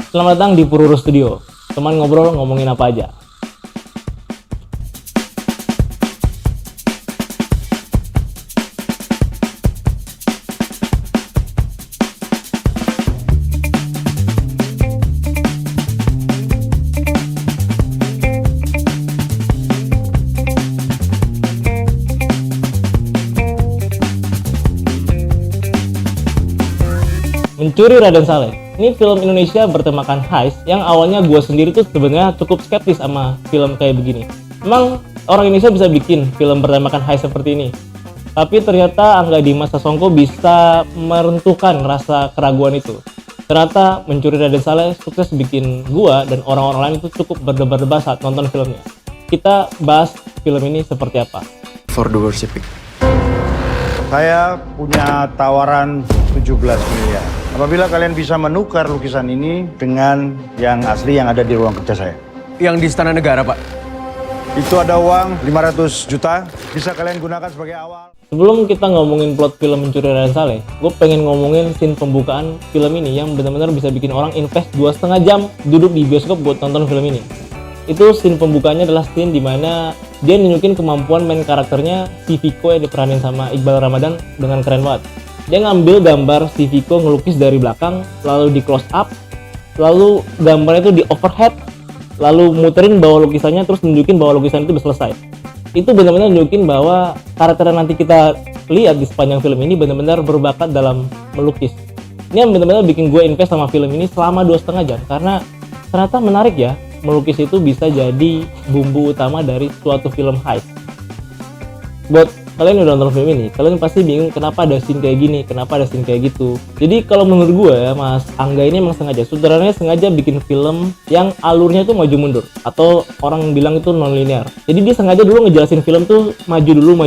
Selamat datang di Pururus Studio. Teman ngobrol ngomongin apa aja. Mencuri Raden Saleh. Ini film Indonesia bertemakan heist yang awalnya gue sendiri tuh sebenarnya cukup skeptis sama film kayak begini. Emang orang Indonesia bisa bikin film bertemakan heist seperti ini? Tapi ternyata Angga Dimas Sasongko bisa merentuhkan rasa keraguan itu. Ternyata Mencuri Raden Saleh sukses bikin gue dan orang-orang lain itu cukup berdebar-debar saat nonton filmnya. Kita bahas film ini seperti apa. For the worshiping. Saya punya tawaran 17 miliar. Apabila kalian bisa menukar lukisan ini dengan yang asli yang ada di ruang kerja saya. Yang di Istana Negara, Pak. Itu ada uang 500 juta, bisa kalian gunakan sebagai awal. Sebelum kita ngomongin plot film Mencuri Raden Saleh, gue pengen ngomongin scene pembukaan film ini yang benar-benar bisa bikin orang invest 2,5 jam duduk di bioskop buat nonton film ini. Itu scene pembukaannya adalah scene dimana dia nunjukin kemampuan main karakternya si Viko yang diperanin sama Iqbal Ramadan dengan keren banget. Dia ngambil gambar si Viko ngelukis dari belakang, lalu di close up, lalu gambarnya itu di overhead, lalu muterin bawah lukisannya, terus nunjukin bahwa lukisan itu udah selesai. Itu benar-benar nunjukin bahwa karakter yang nanti kita lihat di sepanjang film ini benar-benar berbakat dalam melukis. Ini yang benar-benar bikin gue invest sama film ini selama 2,5 jam, karena ternyata menarik ya, melukis itu bisa jadi bumbu utama dari suatu film heist. Buat kalian udah nonton film ini, kalian pasti bingung kenapa ada scene kayak gini, kenapa ada scene kayak gitu. Jadi kalau menurut gue ya, Mas Angga ini emang sengaja, sutradaranya sengaja bikin film yang alurnya tuh maju mundur, atau orang bilang itu non linear. Jadi dia sengaja dulu ngejelasin film tuh maju dulu,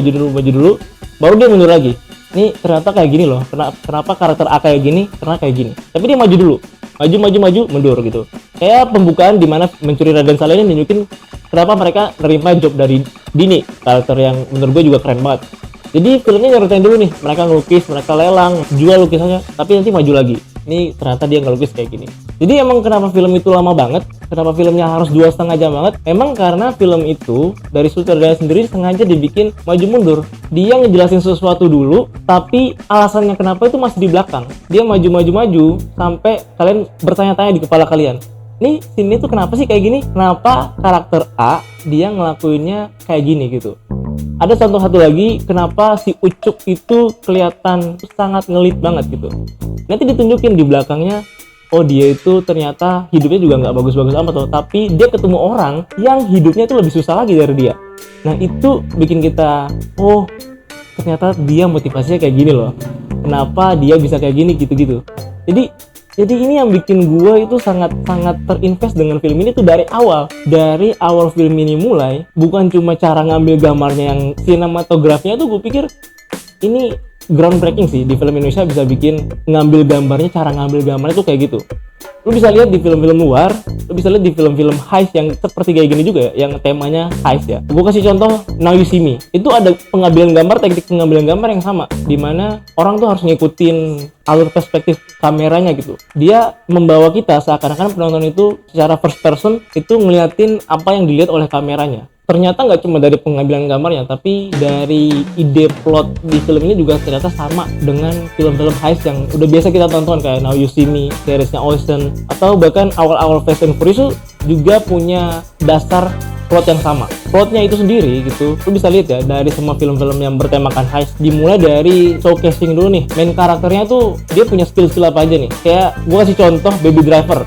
baru dia mundur lagi. Nih ternyata kayak gini loh, kenapa karakter A kayak gini, karena kayak gini. Tapi dia maju dulu, maju mundur gitu. Kayak pembukaan dimana Mencuri Raden Saleh ini nunjukin kenapa mereka nerima job dari Dini, karakter yang menurut gue juga keren banget. Jadi filmnya nyeritain dulu nih, mereka ngelukis, mereka lelang, jual lukisannya, tapi nanti maju lagi. Ini ternyata dia ngelukis kayak gini. Jadi emang kenapa film itu lama banget, kenapa filmnya harus 2,5 jam banget, emang karena film itu dari sutradara sendiri sengaja dibikin maju mundur. Dia ngejelasin sesuatu dulu, tapi alasannya kenapa itu masih di belakang. Dia maju sampai kalian bertanya-tanya di kepala kalian, nih sini tuh kenapa sih kayak gini? Kenapa karakter A dia ngelakuinnya kayak gini gitu? Ada satu lagi, kenapa si Ucup itu kelihatan sangat ngelit banget gitu? Nanti ditunjukin di belakangnya, oh dia itu ternyata hidupnya juga nggak bagus-bagus amat loh, tapi dia ketemu orang yang hidupnya itu lebih susah lagi dari dia. Nah itu bikin kita, oh ternyata dia motivasinya kayak gini loh. Kenapa dia bisa kayak gini gitu-gitu. Jadi ini yang bikin gue itu sangat terinvest dengan film ini tuh dari awal. Dari awal film ini mulai, bukan cuma cara ngambil gambarnya yang sinematografinya tuh gue pikir ini groundbreaking sih di film Indonesia bisa bikin ngambil gambarnya, cara ngambil gambarnya tuh kayak gitu. Lu bisa lihat di film-film luar, lu bisa lihat di film-film heist yang seperti kayak gini juga ya, yang temanya heist ya. Gue kasih contoh Now You See Me. Itu ada pengambilan gambar, teknik pengambilan gambar yang sama, dimana orang tuh harus ngikutin alur perspektif kameranya gitu. Dia membawa kita seakan-akan penonton itu secara first person itu ngeliatin apa yang dilihat oleh kameranya. Ternyata nggak cuma dari pengambilan gambarnya, tapi dari ide plot di film ini juga ternyata sama dengan film-film heist yang udah biasa kita tonton kayak Now You See Me, seriesnya Ocean, atau bahkan awal-awal Fast and Furious juga punya dasar plot yang sama. Plotnya itu sendiri gitu, lu bisa lihat ya dari semua film-film yang bertemakan heist. Dimulai dari showcasing dulu nih, main karakternya tuh dia punya skill-skill apa aja nih. Kayak gua kasih contoh Baby Driver,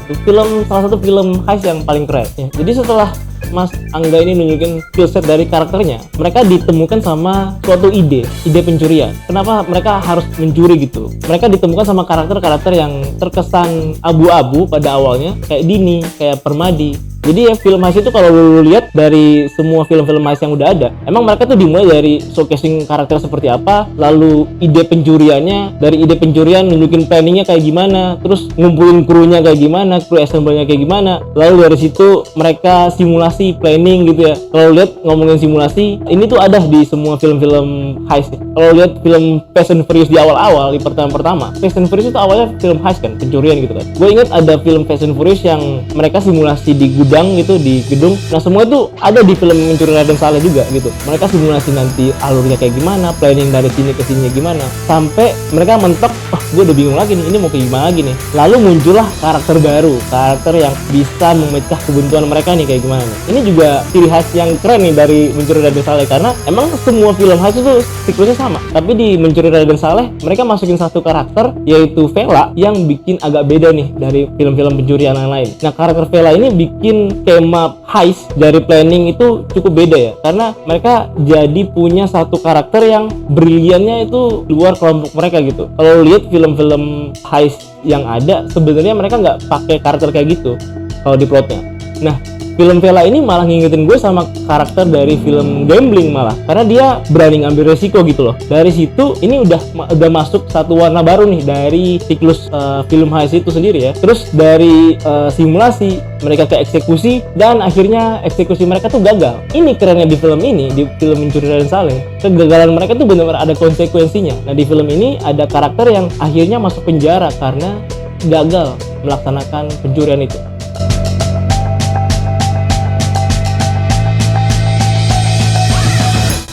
salah satu film heist yang paling keren ya. Jadi setelah Mas Angga ini nunjukin skillset dari karakternya, mereka ditemukan sama suatu ide pencurian. Kenapa mereka harus mencuri gitu? Mereka ditemukan sama karakter-karakter yang terkesan abu-abu pada awalnya, kayak Dini, kayak Permadi, Jadi ya film heist itu kalau lu lihat dari semua film-film heist yang udah ada, emang mereka tuh dimulai dari showcasing karakter seperti apa, lalu ide pencuriannya, dari ide pencurian nunjukin planningnya kayak gimana, terus ngumpulin krunya kayak gimana, kru assemble-nya kayak gimana, lalu dari situ mereka simulasi planning gitu ya. Kalau lihat ngomongin simulasi, ini tuh ada di semua film-film heist. Kalau lihat film Fast and Furious di awal-awal, di pertama Fast and Furious itu awalnya film heist kan, pencurian gitu kan. Gue ingat ada film Fast and Furious yang mereka simulasi di gudang gitu, di gedung. Nah semua itu ada di film Mencuri Raden Saleh juga gitu. Mereka simulasi nanti alurnya kayak gimana, planning dari sini ke sini gimana, sampai mereka mentok, gue udah bingung lagi nih, ini mau kayak gimana lagi nih. Lalu muncullah karakter baru, karakter yang bisa memecah kebuntuan mereka nih kayak gimana nih. Ini juga ciri khas yang keren nih dari Mencuri Raden Saleh, karena emang semua film heist itu siklusnya sama, tapi di Mencuri Raden Saleh mereka masukin satu karakter yaitu Vela yang bikin agak beda nih dari film-film pencurian yang lain. Nah karakter Vela ini bikin skema heist dari planning itu cukup beda ya, karena mereka jadi punya satu karakter yang briliannya itu luar kelompok mereka gitu. Kalau lihat film-film heist yang ada, sebenarnya mereka nggak pakai karakter kayak gitu kalau di plotnya. Nah film Vela ini malah ngingetin gue sama karakter dari film Gambling malah, karena dia berani ngambil resiko gitu loh. Dari situ ini udah masuk satu warna baru nih dari siklus film heist itu sendiri ya. Terus dari simulasi mereka ke eksekusi, dan akhirnya eksekusi mereka tuh gagal. Ini kerennya di film ini, di film Mencuri Raden Saleh, kegagalan mereka tuh benar-benar ada konsekuensinya. Nah di film ini ada karakter yang akhirnya masuk penjara karena gagal melaksanakan pencurian itu.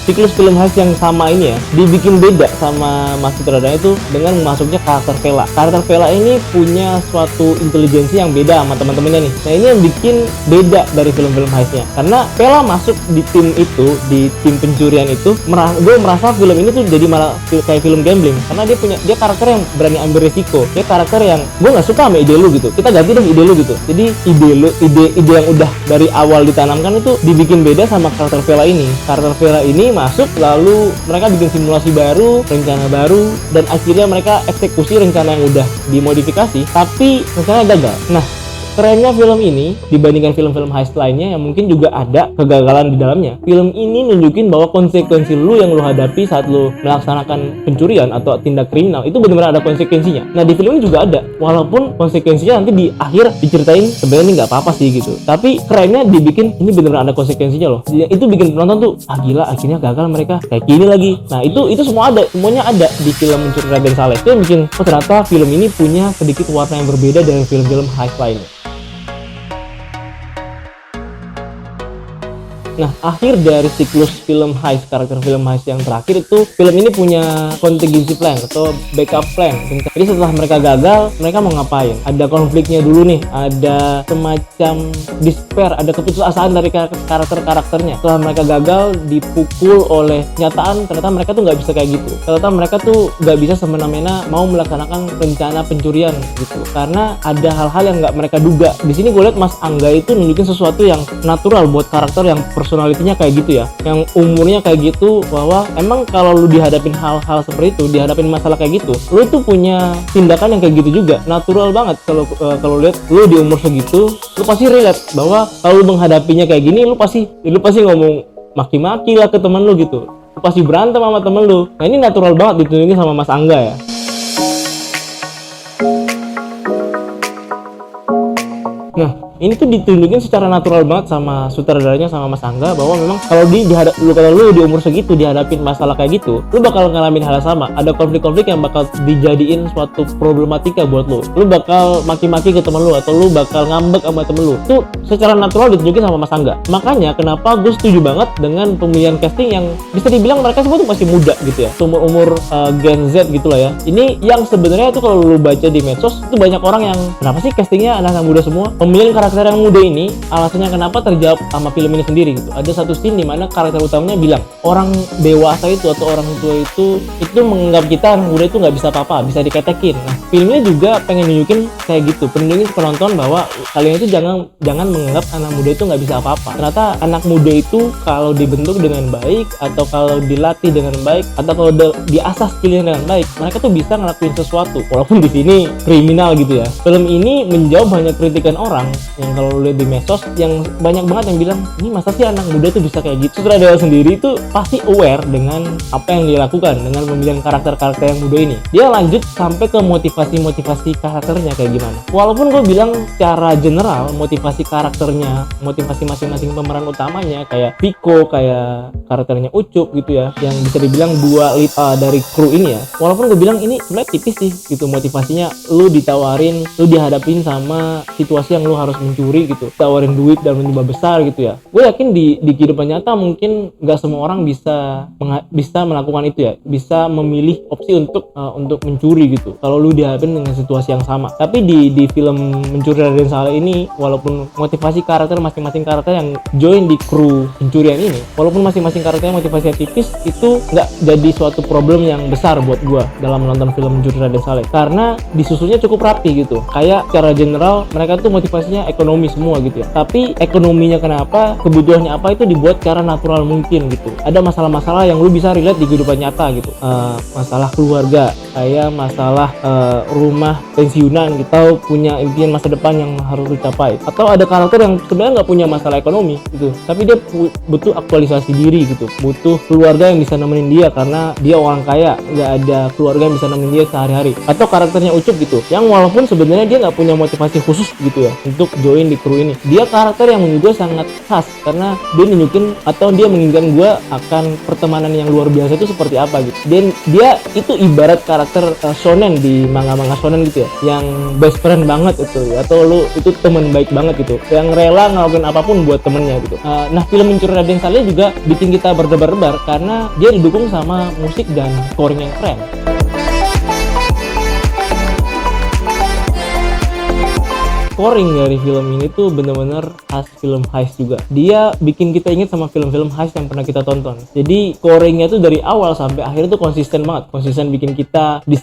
Siklus film heist yang sama ini ya dibikin beda sama Mas Sutradara itu dengan masuknya karakter Vela. Karakter Vela ini punya suatu intelijensi yang beda sama teman-temannya nih. Nah ini yang bikin beda dari film-film heistnya, karena Vela masuk di tim itu, di tim pencurian itu, gue merasa film ini tuh jadi malah kayak film Gambling, karena dia karakter yang berani ambil resiko. Dia karakter yang gue nggak suka sama ide lu gitu, kita ganti deh ide lu gitu. Jadi ide yang udah dari awal ditanamkan itu dibikin beda sama karakter Vela ini. Karakter Vela ini masuk, lalu mereka bikin simulasi baru, rencana baru, dan akhirnya mereka eksekusi rencana yang udah dimodifikasi, tapi rencananya gagal. Nah kerennya film ini dibandingkan film-film heist lainnya yang mungkin juga ada kegagalan di dalamnya, film ini nunjukin bahwa konsekuensi lu yang lu hadapi saat lu melaksanakan pencurian atau tindak kriminal itu benar-benar ada konsekuensinya. Nah di film ini juga ada, walaupun konsekuensinya nanti di akhir diceritain sebenarnya ini nggak apa-apa sih gitu, tapi kerennya dibikin ini benar-benar ada konsekuensinya loh. Itu bikin penonton tuh gila, akhirnya gagal mereka kayak gini lagi. Nah itu semuanya ada di film Mencuri Raden Saleh. Itu yang bikin ternyata film ini punya sedikit warna yang berbeda dari film-film heist lainnya. Nah, akhir dari siklus film heist, karakter film heist yang terakhir itu, film ini punya contingency plan atau backup plan. Jadi setelah mereka gagal, mereka mau ngapain? Ada konfliknya dulu nih, ada semacam despair, ada keputusasaan dari karakternya. Setelah mereka gagal, dipukul oleh kenyataan, ternyata mereka tuh nggak bisa kayak gitu. Ternyata mereka tuh nggak bisa semena-mena mau melaksanakan rencana pencurian gitu, karena ada hal-hal yang nggak mereka duga. Di sini gue lihat Mas Angga itu nunjukin sesuatu yang natural buat karakter yang personalitinya kayak gitu ya, yang umurnya kayak gitu, bahwa emang kalau lu dihadapin hal-hal seperti itu, dihadapin masalah kayak gitu, lu tuh punya tindakan yang kayak gitu juga, natural banget. Kalau lihat lu di umur segitu, lu pasti relate bahwa kalau lu menghadapinya kayak gini, lu pasti ngomong maki-maki lah ke teman lu gitu, lu pasti berantem sama temen lu. Nah ini natural banget ditunjukin sama Mas Angga ya. Nah ini tuh ditunjukin secara natural banget sama sutradaranya, sama Mas Angga, bahwa memang kalau lu di umur segitu dihadapin masalah kayak gitu, lu bakal ngalamin hal yang sama. Ada konflik-konflik yang bakal dijadiin suatu problematika buat lu. Lu bakal maki-maki ke temen lu, atau lu bakal ngambek sama temen lu. Itu secara natural ditunjukin sama Mas Angga. Makanya kenapa gue setuju banget dengan pemilihan casting yang bisa dibilang mereka semua tuh masih muda gitu ya, umur Gen Z gitu lah ya. Ini yang sebenarnya tuh kalau lu baca di medsos itu banyak orang yang kenapa sih castingnya anak-anak muda semua. Pemilihan karakter yang muda ini, alasannya kenapa terjawab sama film ini sendiri gitu. Ada satu scene di mana karakter utamanya bilang, orang dewasa itu atau orang tua itu menganggap kita anak muda itu nggak bisa apa-apa, bisa diketekin. Nah, filmnya juga pengen nunjukin kayak gitu, penunjukin ke penonton bahwa kalian itu jangan menganggap anak muda itu nggak bisa apa-apa. Ternyata anak muda itu kalau dibentuk dengan baik, atau kalau dilatih dengan baik, atau kalau diasah skillnya dengan baik, mereka tuh bisa ngelakuin sesuatu walaupun di sini kriminal gitu ya. Film ini menjawab banyak kritikan orang yang kalau lu lihat di medsos yang banyak banget yang bilang ini masa sih anak muda tuh bisa kayak gitu. Sutradara sendiri tuh pasti aware dengan apa yang dia lakukan dengan pemilihan karakter-karakter yang muda ini. Dia lanjut sampai ke motivasi karakternya kayak gimana. Walaupun gue bilang secara general motivasi karakternya, motivasi masing-masing pemeran utamanya kayak Viko, kayak karakternya Ucup gitu ya, yang bisa dibilang dua lead dari kru ini ya. Walaupun gue bilang ini sebenarnya tipis sih gitu motivasinya. Lu ditawarin, lu dihadapin sama situasi yang lu harus mencuri gitu, tawarin duit dan mencoba besar gitu ya. Gue yakin di kehidupan nyata mungkin nggak semua orang bisa melakukan itu ya, bisa memilih opsi untuk mencuri gitu kalau lu dihadapin dengan situasi yang sama. Tapi di film Mencuri Raden Saleh ini, walaupun motivasi karakter masing-masing karakter yang join di kru pencurian ini, walaupun masing-masing karakternya motivasinya tipis, itu nggak jadi suatu problem yang besar buat gue dalam menonton film Mencuri Raden Saleh, karena disusunnya cukup rapi gitu. Kayak secara general mereka tuh motivasinya ekonomi semua gitu ya, tapi ekonominya kenapa, kebutuhannya apa, itu dibuat secara natural mungkin gitu. Ada masalah-masalah yang lu bisa relate di kehidupan nyata gitu, masalah keluarga, kayak masalah rumah pensiunan gitu, atau punya impian masa depan yang harus dicapai, atau ada karakter yang sebenarnya nggak punya masalah ekonomi gitu, tapi dia butuh aktualisasi diri gitu, butuh keluarga yang bisa nemenin dia karena dia orang kaya, nggak ada keluarga yang bisa nemenin dia sehari-hari. Atau karakternya Ucup gitu, yang walaupun sebenarnya dia nggak punya motivasi khusus gitu ya untuk join di kru ini, dia karakter yang menurut gue sangat khas karena dia nunjukin atau dia menginginkan gue akan pertemanan yang luar biasa itu seperti apa gitu. Dan dia itu ibarat karakter shonen di manga-manga shonen gitu ya, yang best friend banget itu ya, atau lu itu teman baik banget gitu, yang rela ngelakuin apapun buat temennya gitu. Nah, film Mencuri Raden Saleh juga bikin kita berdebar-debar karena dia didukung sama musik dan scoring yang keren. Scoring dari film ini tuh bener-bener khas film heist juga. Dia bikin kita inget sama film-film heist yang pernah kita tonton. Jadi scoringnya tuh dari awal sampai akhir tuh konsisten banget. Konsisten bikin kita di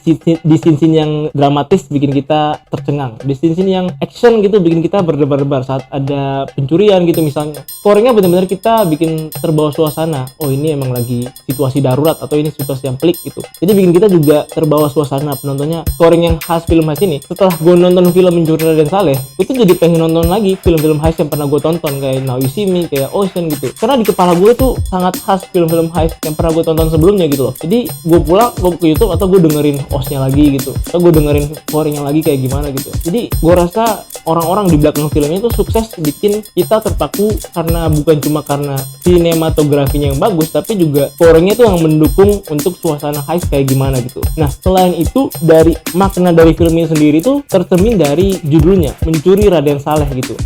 scene-scene yang dramatis bikin kita tercengang. Di scene-scene yang action gitu bikin kita berdebar-debar saat ada pencurian gitu misalnya. Scoringnya bener-bener kita bikin terbawa suasana. Oh, ini emang lagi situasi darurat atau ini situasi yang pelik gitu. Jadi bikin kita juga terbawa suasana penontonnya. Scoring yang khas film heist ini, setelah gue nonton film Mencuri Raden Saleh, itu jadi pengen nonton lagi film-film heist yang pernah gue tonton kayak Now You See Me, kayak Ocean gitu, karena di kepala gue tuh sangat khas film-film heist yang pernah gue tonton sebelumnya gitu loh. Jadi gue pulang, gue ke YouTube atau gue dengerin OST-nya lagi gitu, atau gue dengerin scoring-nya lagi kayak gimana gitu. Jadi gue rasa orang-orang di belakang film itu sukses bikin kita terpaku karena bukan cuma karena sinematografinya yang bagus, tapi juga scoring-nya tuh yang mendukung untuk suasana heist kayak gimana gitu. Nah, selain itu dari makna dari film ini sendiri tuh tercermin dari judulnya, Mencuri Raden Saleh gitu.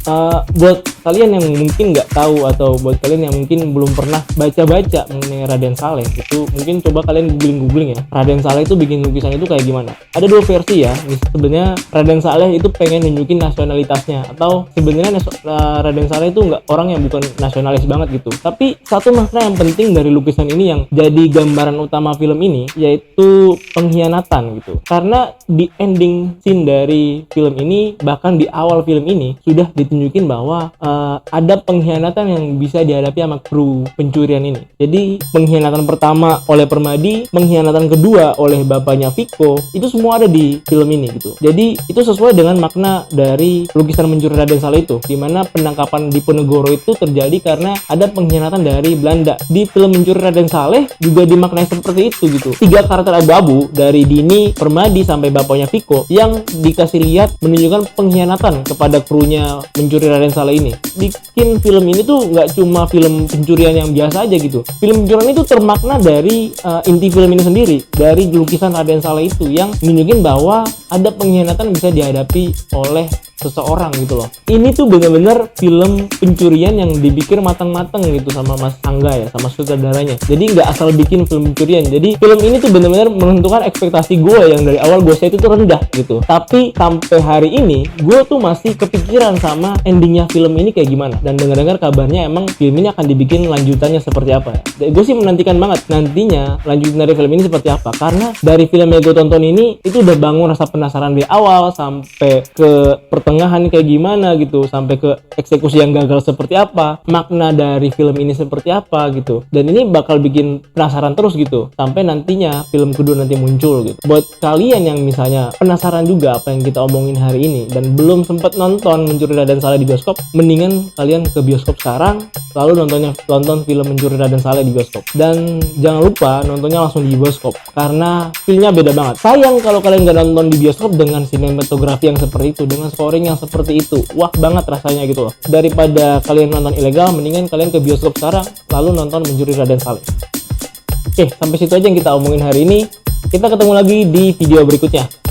Buat kalian yang mungkin nggak tahu atau buat kalian yang mungkin belum pernah baca-baca mengenai Raden Saleh itu, mungkin coba kalian googling ya, Raden Saleh itu bikin lukisan itu kayak gimana. Ada dua versi ya. Sebenarnya Raden Saleh itu pengen nunjukin nasionalitasnya, atau sebenarnya Raden Saleh itu nggak orang yang bukan nasionalis banget gitu. Tapi satu makna yang penting dari lukisan ini yang jadi gambaran utama film ini, yaitu pengkhianatan gitu. Karena di ending scene dari film ini, bahkan di awal film ini sudah ditunjukin bahwa ada pengkhianatan yang bisa dihadapi sama kru pencurian ini. Jadi pengkhianatan pertama oleh Permadi, pengkhianatan kedua oleh bapaknya Viko, itu semua ada di film ini gitu. Jadi itu sesuai dengan makna dari lukisan Mencuri Raden Saleh itu, dimana penangkapan di Ponegoro itu terjadi karena ada pengkhianatan dari Belanda. Di film Mencuri Raden Saleh juga dimaknai seperti itu gitu. 3 karakter abu-abu dari Dini, Permadi sampai bapaknya Viko yang dikasih lihat menunjukkan pengkhianatan kepada krunya Mencuri Raden Saleh ini. Bikin film ini tuh nggak cuma film pencurian yang biasa aja gitu. Film pencurian itu termakna dari inti film ini sendiri, dari lukisan Raden Saleh itu yang menunjukkan bahwa ada pengkhianatan bisa dihadapi oleh seseorang gitu loh. Ini tuh bener-bener film pencurian yang dibikin matang-matang gitu sama Mas Angga ya, sama sutradaranya. Jadi nggak asal bikin film pencurian. Jadi film ini tuh bener-bener menentukan ekspektasi gue yang dari awal gue itu tuh rendah gitu. Tapi sampai hari ini gue tuh masih kepikiran sama endingnya film ini kayak gimana. Dan dengar-dengar kabarnya emang film ini akan dibikin lanjutannya seperti apa ya. Gue sih menantikan banget nantinya lanjutan dari film ini seperti apa. Karena dari film yang gue tonton ini itu udah bangun rasa penasaran di awal sampai ke pertengahan pertengahan kayak gimana gitu, sampai ke eksekusi yang gagal seperti apa, makna dari film ini seperti apa gitu. Dan ini bakal bikin penasaran terus gitu sampai nantinya film kedua nanti muncul gitu. Buat kalian yang misalnya penasaran juga apa yang kita omongin hari ini dan belum sempat nonton Mencuri Raden Saleh di bioskop, mendingan kalian ke bioskop sekarang lalu nonton film Mencuri Raden Saleh di bioskop. Dan jangan lupa nontonnya langsung di bioskop karena feel-nya beda banget. Sayang kalau kalian nggak nonton di bioskop dengan sinematografi yang seperti itu, dengan scoring yang seperti itu. Wah banget rasanya gitu loh. Daripada kalian nonton ilegal, mendingan kalian ke bioskop sekarang lalu nonton Mencuri Raden Saleh. Oke, sampai situ aja yang kita omongin hari ini. Kita ketemu lagi di video berikutnya.